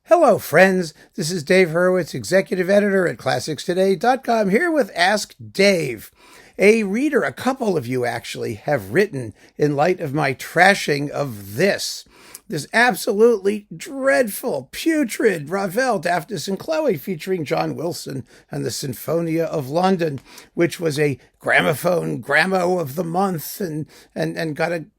Hello, friends. This is Dave Hurwitz, executive editor at ClassicsToday.com, here with Ask Dave. A reader, a couple of you actually, have written in light of my trashing of this absolutely dreadful, putrid Ravel, Daphnis and Chloe featuring John Wilson and the Sinfonia of London, which was a gramophone Grammo of the month and got an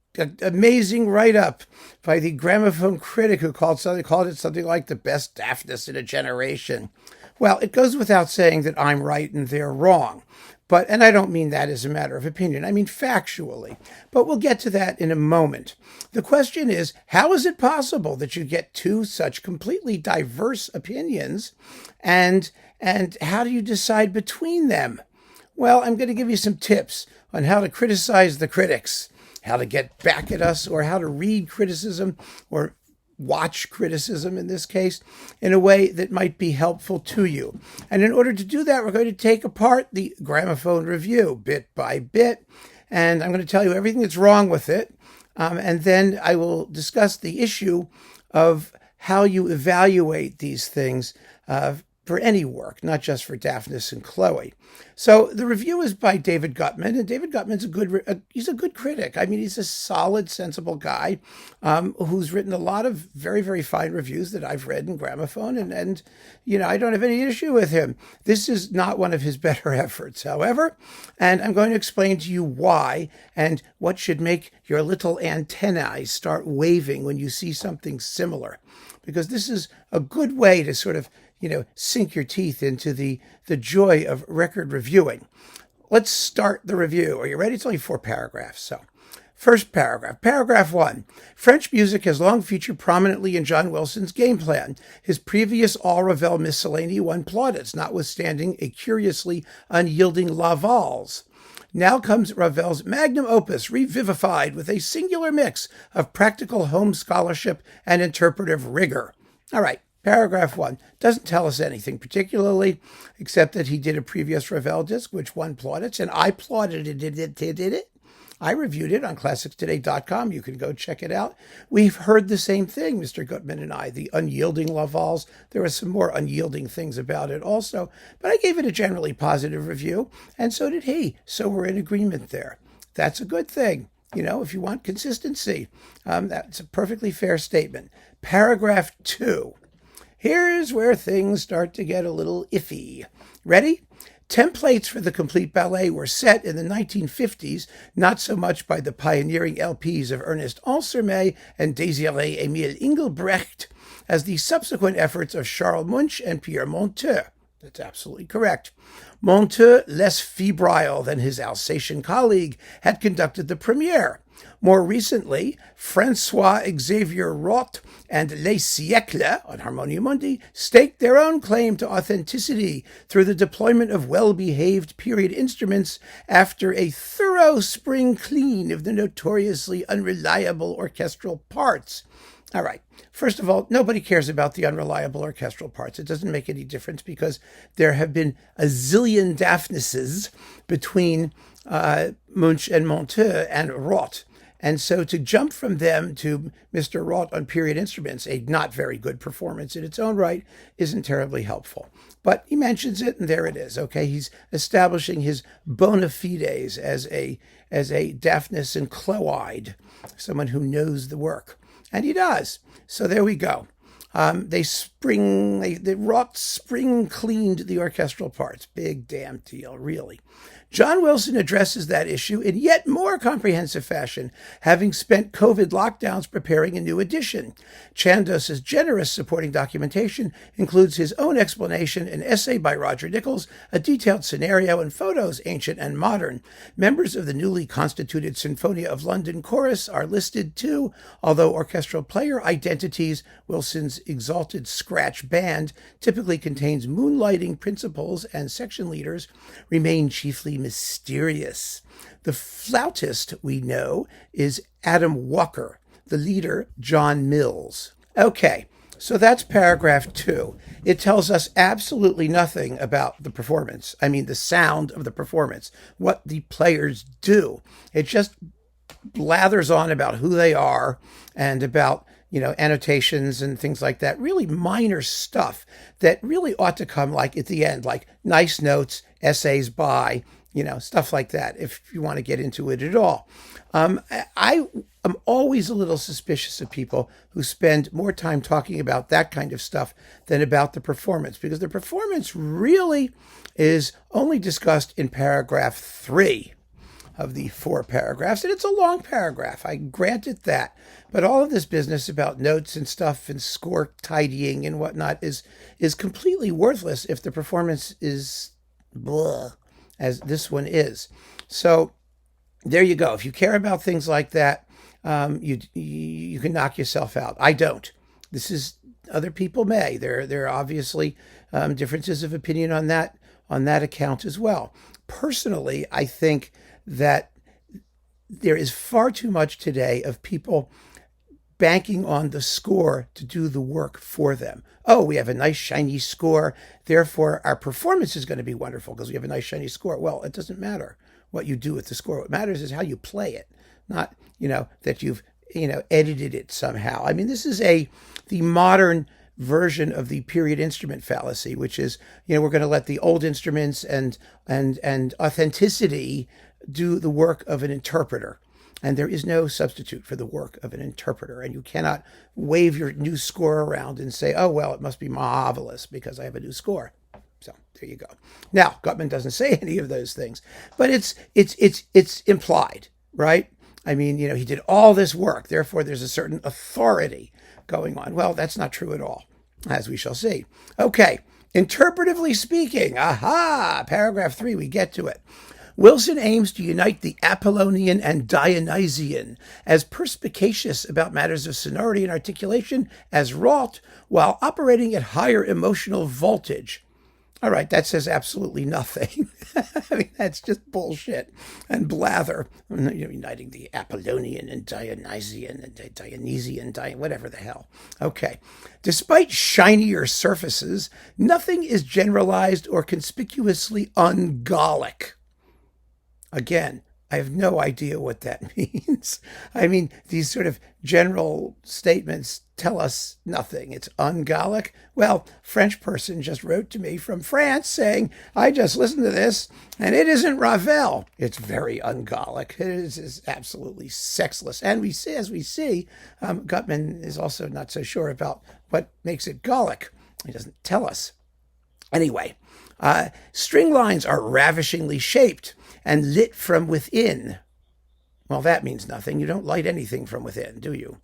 amazing write-up by the gramophone critic who called it something like the best Daphnis in a generation. Well, it goes without saying that I'm right and they're wrong. And I don't mean that as a matter of opinion. I mean factually. But we'll get to that in a moment. The question is, how is it possible that you get two such completely diverse opinions? And how do you decide between them? Well, I'm going to give you some tips on how to criticize the critics, how to get back at us, or how to read criticism or watch criticism in this case in a way that might be helpful to you. And in order to do that, we're going to take apart the gramophone review bit by bit. And I'm going to tell you everything that's wrong with it. And then I will discuss the issue of how you evaluate these things for any work, not just for Daphnis and Chloe. So the review is by David Gutman, and David Gutman's he's a good critic. I mean, he's a solid, sensible guy who's written a lot of very, very fine reviews that I've read in Gramophone, and I don't have any issue with him. This is not one of his better efforts, however, and I'm going to explain to you why and what should make your little antennae start waving when you see something similar, because this is a good way to sort of sink your teeth into the joy of record reviewing. Let's start the review. Are you ready? It's only 4 paragraphs. So, first paragraph. Paragraph 1. French music has long featured prominently in John Wilson's game plan. His previous all Ravel miscellany won plaudits, notwithstanding a curiously unyielding La Valse. Now comes Ravel's magnum opus, revivified with a singular mix of practical home scholarship and interpretive rigor. All right. Paragraph 1 doesn't tell us anything particularly, except that he did a previous Ravel disc, which won plaudits, and I plauded it. I reviewed it on ClassicsToday.com. You can go check it out. We've heard the same thing, Mr. Gutman and I, the unyielding La Valse. There are some more unyielding things about it also, but I gave it a generally positive review, and so did he. So we're in agreement there. That's a good thing. If you want consistency, that's a perfectly fair statement. Paragraph 2. Here's where things start to get a little iffy. Ready? Templates for the complete ballet were set in the 1950s, not so much by the pioneering LPs of Ernest Ansermet and Désiré Émile Engelbrecht as the subsequent efforts of Charles Munch and Pierre Monteux. That's absolutely correct. Monteux, less febrile than his Alsatian colleague, had conducted the premiere. More recently, François-Xavier Roth and Les Siècles on Harmonia Mundi staked their own claim to authenticity through the deployment of well-behaved period instruments after a thorough spring clean of the notoriously unreliable orchestral parts. All right. First of all, nobody cares about the unreliable orchestral parts. It doesn't make any difference because there have been a zillion Daphnises between Munch and Monteux and Roth. And so to jump from them to Mr. Roth on period instruments, a not very good performance in its own right, isn't terribly helpful. But he mentions it, and there it is. Okay, he's establishing his bona fides as a Daphnis and Chloide, someone who knows the work. And he does. So there we go. The Roth spring cleaned the orchestral parts. Big damn deal, really. John Wilson addresses that issue in yet more comprehensive fashion, having spent COVID lockdowns preparing a new edition. Chandos' generous supporting documentation includes his own explanation, an essay by Roger Nichols, a detailed scenario, and photos, ancient and modern. Members of the newly constituted Sinfonia of London Chorus are listed too, although orchestral player identities, Wilson's exalted scratch band, typically contains moonlighting principals and section leaders, remain chiefly mysterious. The flautist we know is Adam Walker, the leader John Mills. Okay, so that's paragraph 2. It tells us absolutely nothing about the performance. I mean, the sound of the performance, what the players do. It just blathers on about who they are and about annotations and things like that, really minor stuff that really ought to come like at the end, like nice notes, essays by, stuff like that, if you want to get into it at all. I am always a little suspicious of people who spend more time talking about that kind of stuff than about the performance, because the performance really is only discussed in paragraph 3 of the 4 paragraphs, and it's a long paragraph, I grant it that. But all of this business about notes and stuff and score tidying and whatnot is completely worthless if the performance is blah, as this one is. So there you go. If you care about things like that, you can knock yourself out. I don't. This is, other people may. There are obviously differences of opinion on that account as well. Personally, I think that there is far too much today of people banking on the score to do the work for them. Oh, we have a nice shiny score, therefore our performance is going to be wonderful because we have a nice shiny score. Well, it doesn't matter what you do with the score. What matters is how you play it, not, that you've, edited it somehow. I mean, this is the modern version of the period instrument fallacy, which is, we're going to let the old instruments and authenticity do the work of an interpreter. And there is no substitute for the work of an interpreter. And you cannot wave your new score around and say, oh, well, it must be marvelous because I have a new score. So there you go. Now, Gutman doesn't say any of those things, but it's implied, right? I mean, he did all this work, therefore there's a certain authority going on. Well, that's not true at all, as we shall see. Okay, interpretively speaking, paragraph 3, we get to it. Wilson aims to unite the Apollonian and Dionysian, as perspicacious about matters of sonority and articulation as wrought, while operating at higher emotional voltage. All right, that says absolutely nothing. I mean, that's just bullshit and blather. Uniting the Apollonian and Dionysian and whatever the hell. Okay. Despite shinier surfaces, nothing is generalized or conspicuously ungallic. Again, I have no idea what that means. I mean, these sort of general statements tell us nothing. It's ungallic. Well, French person just wrote to me from France saying, I just listened to this, and it isn't Ravel. It's very ungallic. It is absolutely sexless. And as we see, Gutman is also not so sure about what makes it Gallic. He doesn't tell us. Anyway, string lines are ravishingly shaped and lit from within. Well, that means nothing. You don't light anything from within, do you?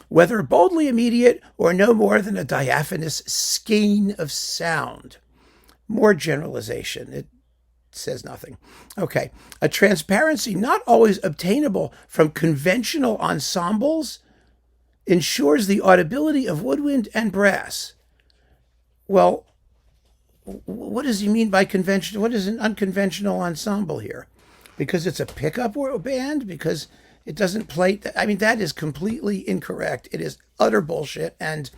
Whether boldly immediate or no more than a diaphanous skein of sound. More generalization. It says nothing. Okay. A transparency not always obtainable from conventional ensembles ensures the audibility of woodwind and brass. Well, what does he mean by conventional? What is an unconventional ensemble here? Because it's a pickup band? Because it doesn't play? I mean, that is completely incorrect. It is utter bullshit, and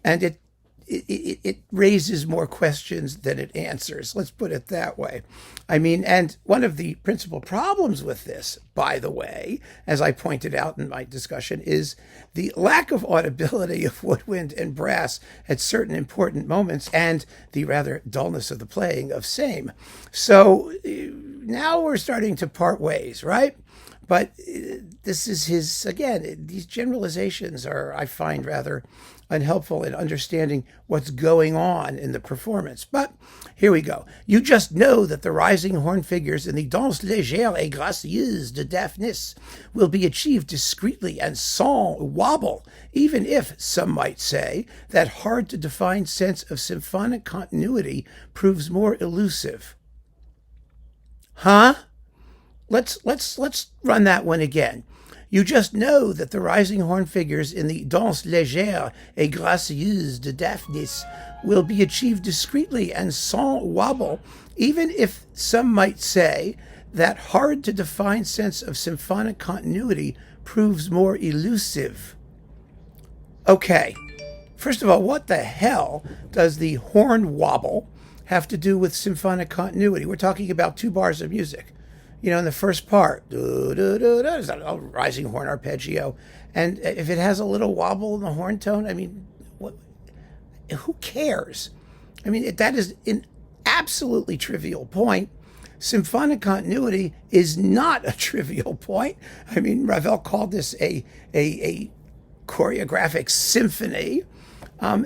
it raises more questions than it answers. Let's put it that way. I mean, and one of the principal problems with this, by the way, as I pointed out in my discussion, is the lack of audibility of woodwind and brass at certain important moments and the rather dullness of the playing of same. So now we're starting to part ways, right? But this is his, again, these generalizations are, I find, rather unhelpful in understanding what's going on in the performance. But here we go. You just know that the rising horn figures in the danse légère et gracieuse de Daphnis will be achieved discreetly and sans wobble, even if, some might say, that hard-to-define sense of symphonic continuity proves more elusive. Huh? Let's run that one again. You just know that the rising horn figures in the danse légère et gracieuse de Daphnis will be achieved discreetly and sans wobble, even if some might say that hard-to-define sense of symphonic continuity proves more elusive. Okay, first of all, what the hell does the horn wobble have to do with symphonic continuity? We're talking about 2 bars of music. in the first part, there's a rising horn arpeggio. And if it has a little wobble in the horn tone, I mean, who cares? I mean, that is an absolutely trivial point. Symphonic continuity is not a trivial point. I mean, Ravel called this a choreographic symphony.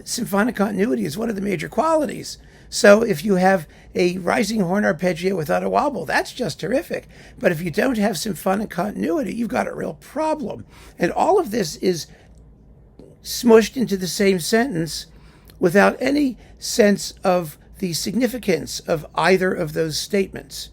Symphonic continuity is one of the major qualities. So if you have a rising horn arpeggio without a wobble, that's just terrific. But if you don't have symphonic continuity, you've got a real problem. And all of this is smushed into the same sentence without any sense of the significance of either of those statements.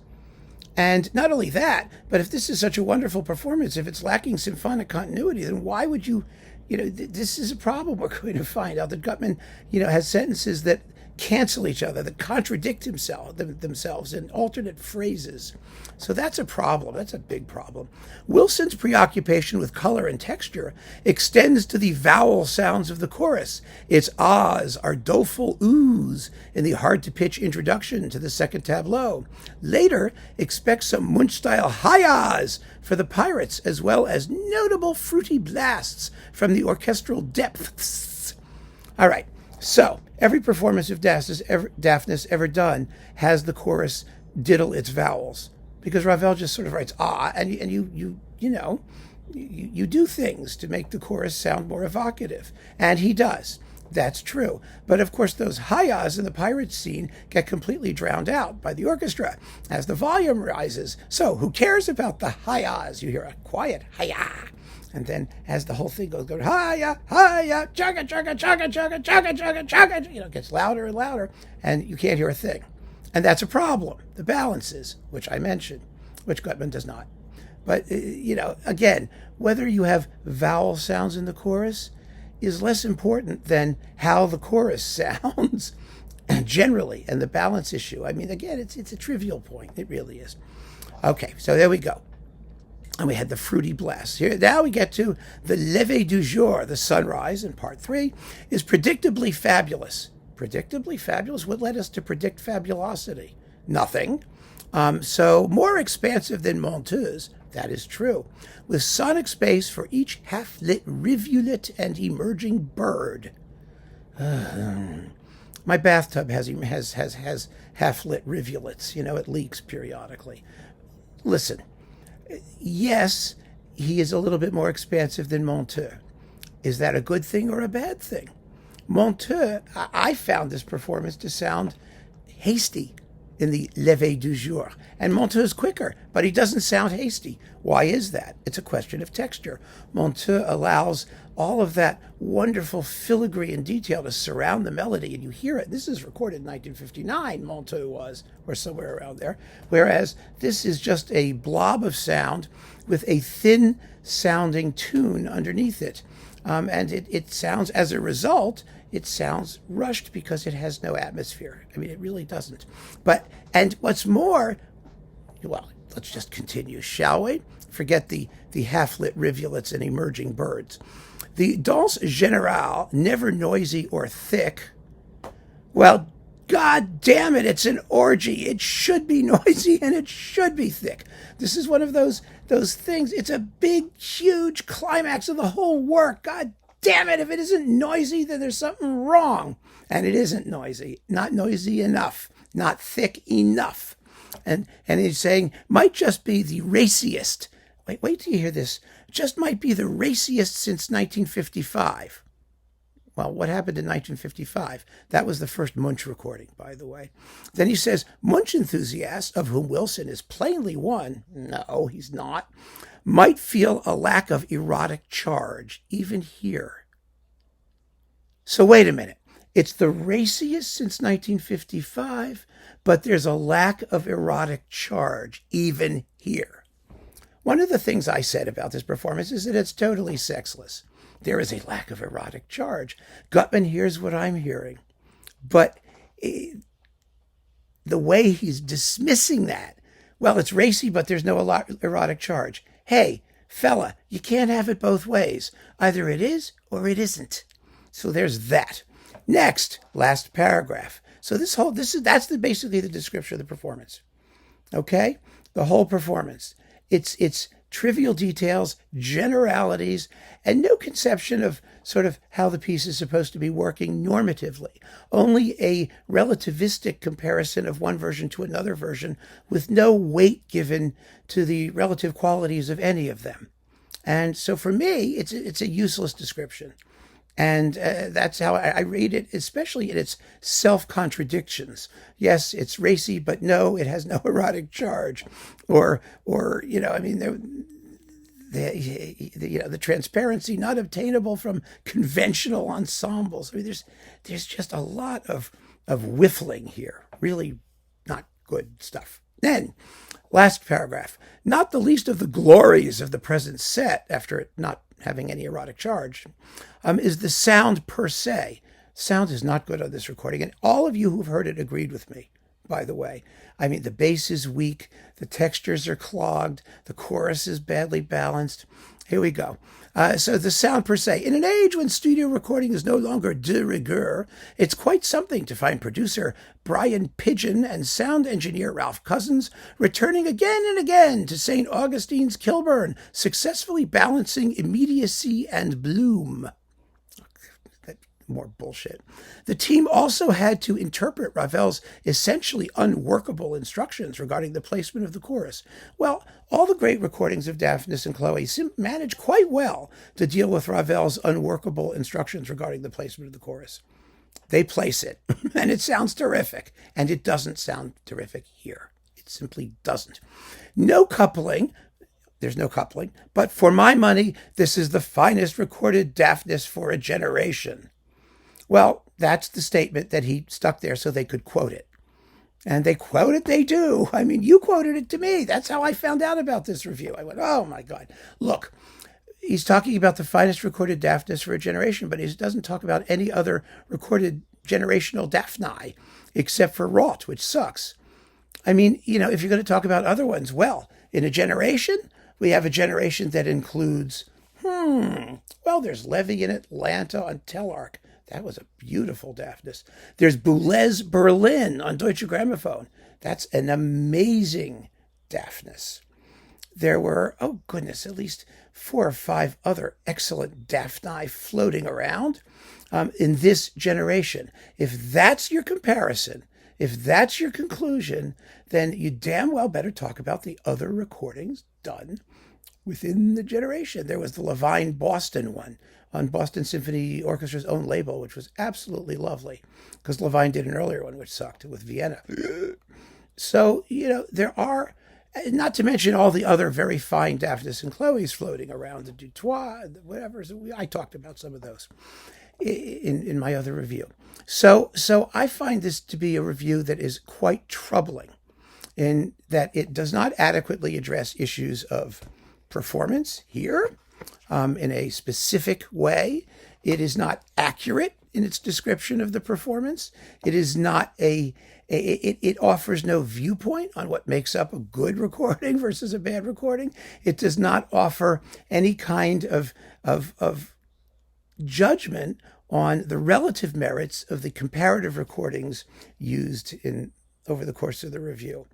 And not only that, but if this is such a wonderful performance, if it's lacking symphonic continuity, then why would you, this is a problem we're going to find out that Gutman, has sentences that cancel each other, that contradict themselves in alternate phrases. So that's a problem. That's a big problem. Wilson's preoccupation with color and texture extends to the vowel sounds of the chorus. Its ahs are doleful oohs in the hard-to-pitch introduction to the second tableau. Later, expect some Munch-style hi-ahs for the pirates, as well as notable fruity blasts from the orchestral depths. All right, so every performance of Daphnis ever done has the chorus diddle its vowels, because Ravel just sort of writes and you do things to make the chorus sound more evocative, and he does. That's true. But of course, those hi-ahs in the pirate scene get completely drowned out by the orchestra as the volume rises. So who cares about the hi-ahs? You hear a quiet hi-ah. And then as the whole thing goes, hi-ya, hi-ya, chugga, chugga, chugga, chugga, chugga, chugga, chugga, it gets louder and louder, and you can't hear a thing. And that's a problem. The balances, which I mentioned, which Gutman does not. But, again, whether you have vowel sounds in the chorus is less important than how the chorus sounds generally, and the balance issue. I mean, again, it's a trivial point. It really is. Okay, so there we go. And we had the fruity blast. Here, now we get to the lever du jour, the sunrise in part 3, is predictably fabulous. Predictably fabulous? What led us to predict fabulosity? Nothing. So more expansive than Monteuse, that is true, with sonic space for each half-lit rivulet and emerging bird. My bathtub has half-lit rivulets. It leaks periodically. Listen. Yes, he is a little bit more expansive than Monteux. Is that a good thing or a bad thing? Monteux, I found this performance to sound hasty in the lever du jour. And Monteux is quicker, but he doesn't sound hasty. Why is that? It's a question of texture. Monteux allows all of that wonderful filigree and detail to surround the melody, and you hear it. This is recorded in 1959, Monteux was, or somewhere around there, whereas this is just a blob of sound with a thin-sounding tune underneath it. And it sounds, as a result, it sounds rushed because it has no atmosphere. I mean, it really doesn't. And what's more, well, let's just continue, shall we? Forget the half-lit rivulets and emerging birds. The danse générale, never noisy or thick. Well, God damn it, it's an orgy. It should be noisy and it should be thick. This is one of those things. It's a big, huge climax of the whole work. God damn it, if it isn't noisy, then there's something wrong. And it isn't noisy. Not noisy enough. Not thick enough. And he's saying, might just be the raciest. Wait till you hear this. Just might be the raciest since 1955. Well, what happened in 1955? That was the first Munch recording, by the way. Then he says, Munch enthusiasts, of whom Wilson is plainly one, no, he's not, might feel a lack of erotic charge, even here. So wait a minute. It's the raciest since 1955, but there's a lack of erotic charge, even here. One of the things I said about this performance is that it's totally sexless. There is a lack of erotic charge. Gutman hears what I'm hearing. But the way he's dismissing that, well, it's racy, but there's no erotic charge. Hey, fella, you can't have it both ways. Either it is or it isn't. So there's that. Next, last paragraph. So that's basically the description of the performance. Okay? The whole performance. It's trivial details, generalities, and no conception of sort of how the piece is supposed to be working normatively. Only a relativistic comparison of one version to another version with no weight given to the relative qualities of any of them. And so for me, it's a useless description. And that's how I read it, especially in its self-contradictions. Yes, it's racy, but no, it has no erotic charge. Or I mean, the transparency not obtainable from conventional ensembles. I mean, there's just a lot of whiffling here. Really not good stuff. Then, last paragraph. Not the least of the glories of the present set, after it not having any erotic charge, is the sound per se. Sound is not good on this recording, and all of you who've heard it agreed with me, by the way. I mean, the bass is weak, the textures are clogged, the chorus is badly balanced. Here we go. So the sound per se. In an age when studio recording is no longer de rigueur, it's quite something to find producer Brian Pidgeon and sound engineer Ralph Cousins returning again and again to St. Augustine's Kilburn, successfully balancing immediacy and bloom. More bullshit. The team also had to interpret Ravel's essentially unworkable instructions regarding the placement of the chorus. Well, all the great recordings of Daphnis and Chloe manage quite well to deal with Ravel's unworkable instructions regarding the placement of the chorus. They place it, and it sounds terrific, and it doesn't sound terrific here. It simply doesn't. No coupling. There's no coupling, but for my money, this is the finest recorded Daphnis for a generation. Well, that's the statement that he stuck there so they could quote it. And they quote it, they do. I mean, you quoted it to me. That's how I found out about this review. I went, oh my God. Look, he's talking about the finest recorded Daphnis for a generation, but he doesn't talk about any other recorded generational Daphni, except for Rot, which sucks. I mean, if you're going to talk about other ones, well, in a generation, we have a generation that includes, there's Levy in Atlanta on Telarc. That was a beautiful Daphnis. There's Boulez Berlin on Deutsche Grammophon. That's an amazing Daphnis. There were, at least 4 or 5 other excellent Daphni floating around in this generation. If that's your comparison, if that's your conclusion, then you damn well better talk about the other recordings done within the generation. There was the Levine Boston one on Boston Symphony Orchestra's own label, which was absolutely lovely, because Levine did an earlier one, which sucked, with Vienna. So, there are, not to mention all the other very fine Daphnis and Chloe's floating around, the Dutois, whatever. I talked about some of those in my other review. So I find this to be a review that is quite troubling in that it does not adequately address issues of performance here in a specific way. It is not accurate in its description of the performance. It is not it offers no viewpoint on what makes up a good recording versus a bad recording. It does not offer any kind of judgment on the relative merits of the comparative recordings used over the course of the review.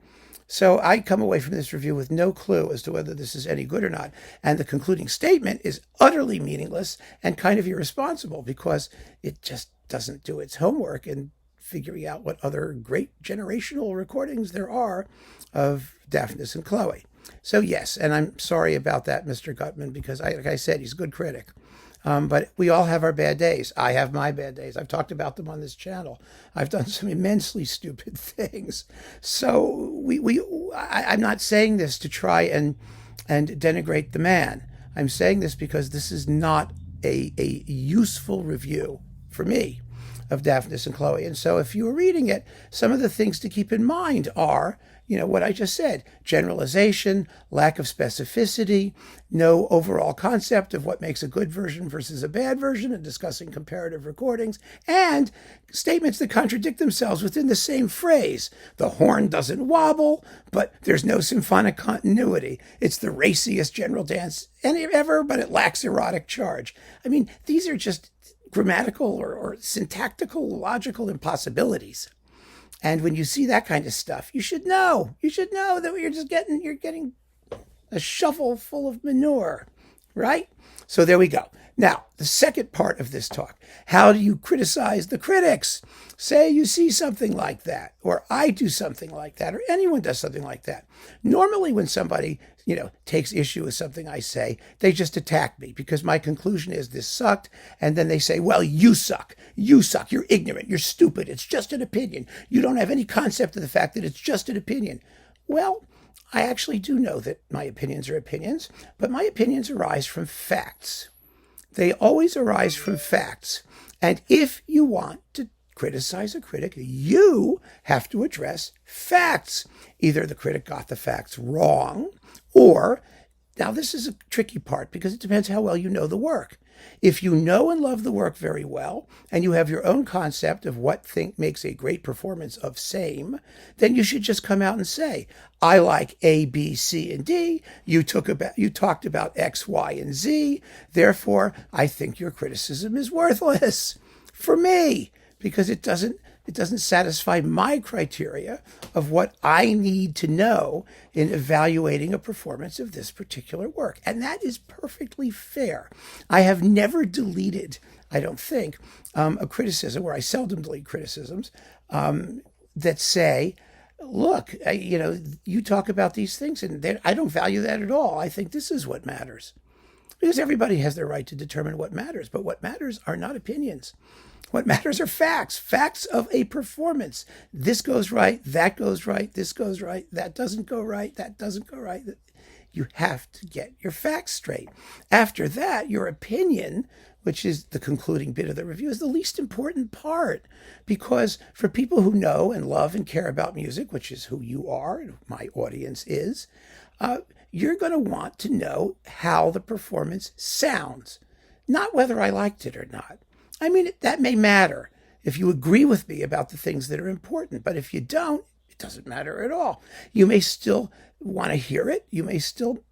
So I come away from this review with no clue as to whether this is any good or not. And the concluding statement is utterly meaningless and kind of irresponsible because it just doesn't do its homework in figuring out what other great generational recordings there are of Daphnis and Chloe. So yes, and I'm sorry about that, Mr. Gutman, because like I said, he's a good critic. But we all have our bad days. I have my bad days. I've talked about them on this channel. I've done some immensely stupid things. So I'm not saying this to try and denigrate the man. I'm saying this because this is not a useful review for me of Daphnis and Chloe. And so if you are reading it, some of the things to keep in mind are, what I just said, generalization, lack of specificity, no overall concept of what makes a good version versus a bad version, and discussing comparative recordings, and statements that contradict themselves within the same phrase. The horn doesn't wobble, but there's no symphonic continuity. It's the raciest general dance ever, but it lacks erotic charge. I mean, these are just grammatical or syntactical, logical impossibilities. And when you see that kind of stuff, you should know. You should know that you're getting a shovel full of manure, right? So there we go. Now, the second part of this talk, how do you criticize the critics? Say you see something like that, or I do something like that, or anyone does something like that. Normally when somebody, takes issue with something I say, they just attack me because my conclusion is this sucked. And then they say, well, you suck. You suck. You're ignorant. You're stupid. It's just an opinion. You don't have any concept of the fact that it's just an opinion. Well, I actually do know that my opinions are opinions, but my opinions arise from facts. They always arise from facts. And if you want to criticize a critic, you have to address facts. Either the critic got the facts wrong, or, now this is a tricky part because it depends how well you know the work. If you know and love the work very well, and you have your own concept of what makes a great performance of same, then you should just come out and say, I like A, B, C, and D. You talked about X, Y, and Z. Therefore, I think your criticism is worthless for me because it doesn't satisfy my criteria of what I need to know in evaluating a performance of this particular work. And that is perfectly fair. I have never deleted, I don't think, a criticism, or I seldom delete criticisms, that say, look, you talk about these things and I don't value that at all. I think this is what matters. Because everybody has their right to determine what matters, but what matters are not opinions. What matters are facts, facts of a performance. This goes right, that goes right, this goes right, that doesn't go right, that doesn't go right. You have to get your facts straight. After that, your opinion, which is the concluding bit of the review, is the least important part. Because for people who know and love and care about music, which is who you are and my audience is, you're going to want to know how the performance sounds, not whether I liked it or not. I mean, that may matter if you agree with me about the things that are important, but if you don't, it doesn't matter at all. You may still want to hear it. You may still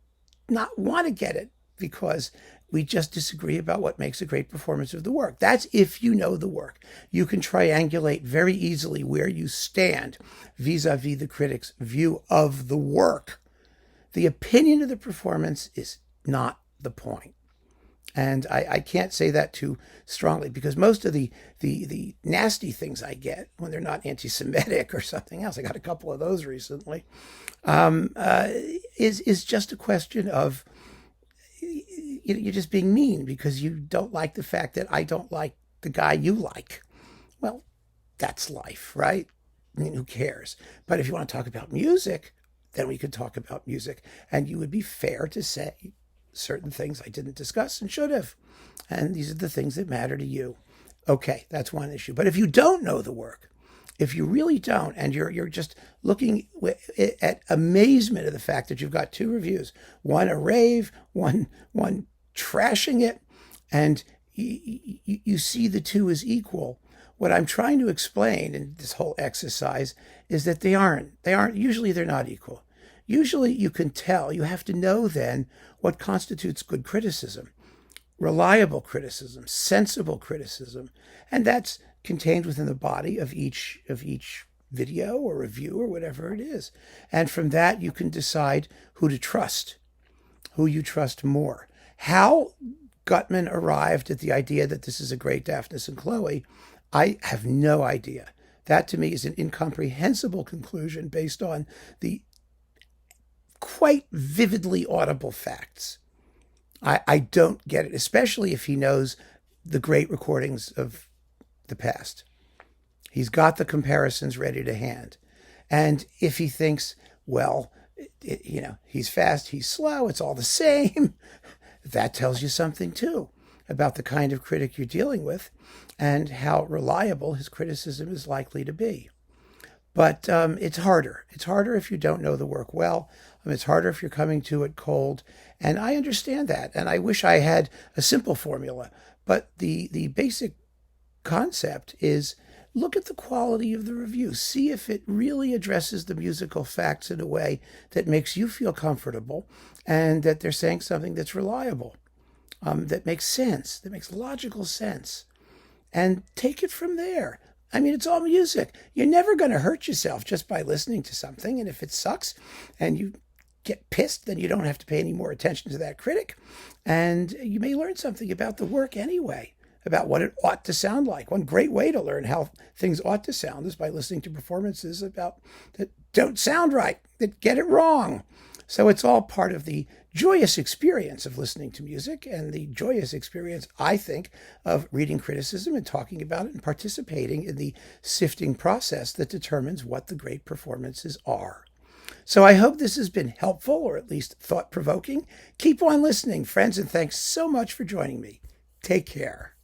not want to get it because we just disagree about what makes a great performance of the work. That's if you know the work. You can triangulate very easily where you stand vis-a-vis the critic's view of the work. The opinion of the performance is not the point. And I can't say that too strongly because most of the nasty things I get when they're not anti-Semitic or something else, I got a couple of those recently, is just a question of you're just being mean because you don't like the fact that I don't like the guy you like. Well, that's life, right? I mean, who cares? But if you want to talk about music, then we could talk about music, and you would be fair to say certain things I didn't discuss and should have. And these are the things that matter to you. Okay, that's one issue. But if you don't know the work, if you really don't, and you're just looking at amazement of the fact that you've got two reviews, one a rave, one trashing it, and you see the two as equal, what I'm trying to explain in this whole exercise is that they aren't. Usually they're not equal. Usually you can tell, you have to know then what constitutes good criticism, reliable criticism, sensible criticism, and that's contained within the body of each video or review or whatever it is. And from that you can decide who to trust, who you trust more. How Gutman arrived at the idea that this is a great Daphnis and Chloe, I have no idea. That to me is an incomprehensible conclusion based on the quite vividly audible facts. I don't get it, especially if he knows the great recordings of the past. He's got the comparisons ready to hand. And if he thinks, well, he's fast, he's slow, it's all the same, that tells you something too about the kind of critic you're dealing with and how reliable his criticism is likely to be. But it's harder. It's harder if you don't know the work well. It's harder if you're coming to it cold. And I understand that. And I wish I had a simple formula. But the basic concept is look at the quality of the review. See if it really addresses the musical facts in a way that makes you feel comfortable and that they're saying something that's reliable, that makes sense, that makes logical sense. And take it from there. I mean, it's all music. You're never going to hurt yourself just by listening to something. And if it sucks and you get pissed, then you don't have to pay any more attention to that critic. And you may learn something about the work anyway, about what it ought to sound like. One great way to learn how things ought to sound is by listening to performances about that don't sound right, that get it wrong. So it's all part of the joyous experience of listening to music and the joyous experience, I think, of reading criticism and talking about it and participating in the sifting process that determines what the great performances are. So I hope this has been helpful, or at least thought-provoking. Keep on listening, friends, and thanks so much for joining me. Take care.